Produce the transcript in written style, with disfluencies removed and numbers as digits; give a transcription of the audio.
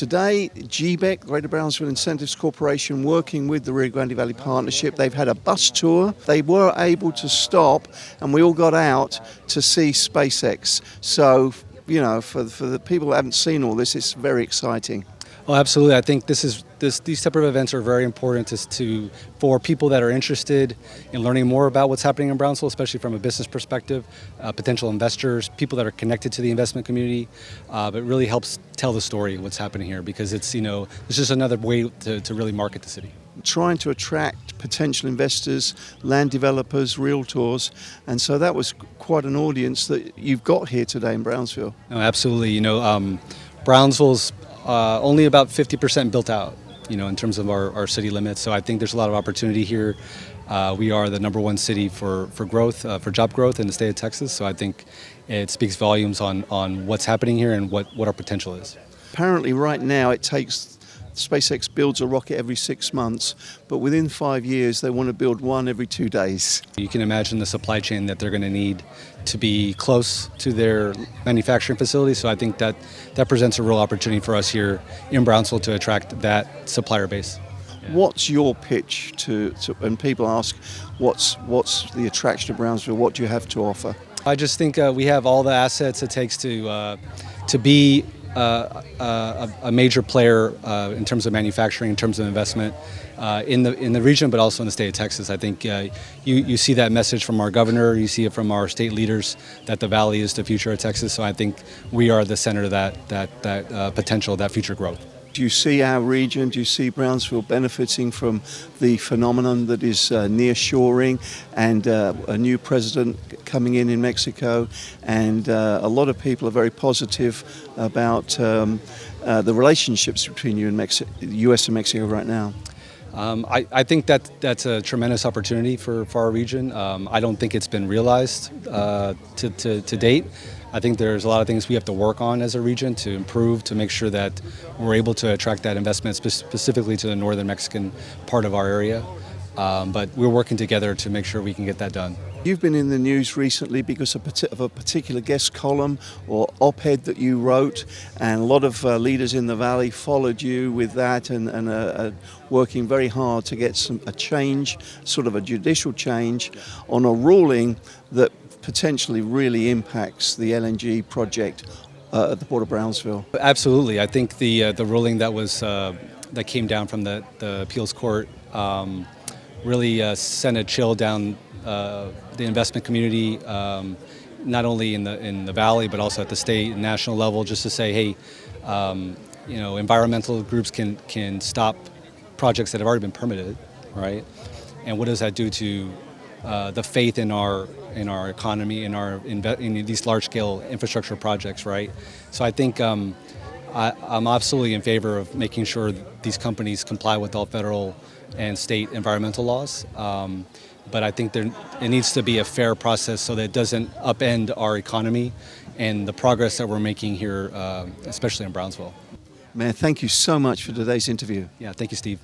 Today, GBEC, Greater Brownsville Incentives Corporation, working with the Rio Grande Valley Partnership, they've had a bus tour. They were able to stop and we all got out to see SpaceX. So, you know, for the people who haven't seen all this, it's very exciting. Oh, absolutely. I think these type of events are very important for people that are interested in learning more about what's happening in Brownsville, especially from a business perspective, potential investors, people that are connected to the investment community. But it really helps tell the story of what's happening here because it's just another way to really market the city. Trying to attract potential investors, land developers, realtors, and so that was quite an audience that you've got here today in Brownsville. No, absolutely. Brownsville's only about 50% built out, in terms of our city limits. So I think there's a lot of opportunity here. We are the #1 city for growth, for job growth in the state of Texas. So I think it speaks volumes on what's happening here and what our potential is. Apparently right now SpaceX builds a rocket every 6 months, but within 5 years they want to build one every 2 days. You can imagine the supply chain that they're going to need to be close to their manufacturing facilities. So I think that presents a real opportunity for us here in Brownsville to attract that supplier base. What's your pitch to when people ask what's the attraction of Brownsville? What do you have to offer? I just think we have all the assets it takes to be a major player in terms of manufacturing, in terms of investment in the region, but also in the state of Texas. I think you see that message from our governor, you see it from our state leaders that the Valley is the future of Texas. So I think we are the center of that potential, that future growth. Do you see our region, do you see Brownsville benefiting from the phenomenon that is nearshoring and a new president coming in Mexico, and a lot of people are very positive about the relationships between the US and Mexico right now? I think that's a tremendous opportunity for our region. I don't think it's been realized to date. I think there's a lot of things we have to work on as a region to improve, to make sure that we're able to attract that investment specifically to the northern Mexican part of our area. But we're working together to make sure we can get that done. You've been in the news recently because of a particular guest column or op-ed that you wrote, and a lot of leaders in the Valley followed you with that and are working very hard to get a change, sort of a judicial change, on a ruling that potentially really impacts the LNG project at the Port of Brownsville. Absolutely. I think the ruling that came down from the appeals court really sent a chill down the investment community, not only in the Valley but also at the state and national level, just to say, hey, environmental groups can stop projects that have already been permitted, right? And what does that do to the faith in our economy, in these large-scale infrastructure projects, right? So I think I'm absolutely in favor of making sure these companies comply with all federal and state environmental laws. But I think it needs to be a fair process so that it doesn't upend our economy and the progress that we're making here, especially in Brownsville. Mayor, thank you so much for today's interview. Yeah, thank you, Steve.